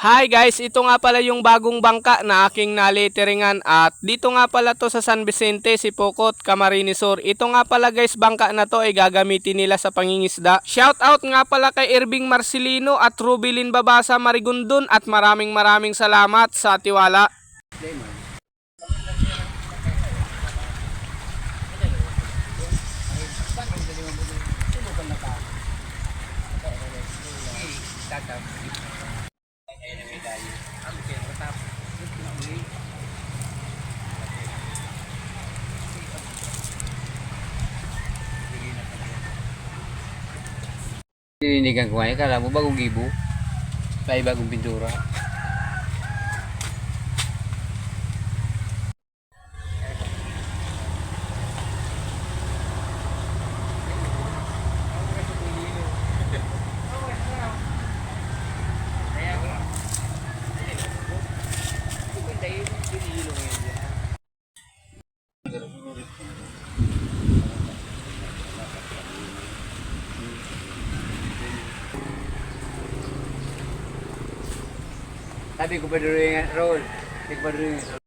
Hi guys, ito nga pala yung bagong bangka na aking naliteringan at dito nga pala to sa San Vicente, Sipocot, Camarines Sur. Ito nga pala guys, bangka na to ay gagamitin nila sa pangingisda. Shout out nga pala kay Irving Marcelino at Rubilin Babasa Marigundon at maraming salamat sa tiwala. Dininigan ko ngayon, kala mo bagong gibo? May bagong pintura. Sabi ko pa rin roll. Sabi ko pa rin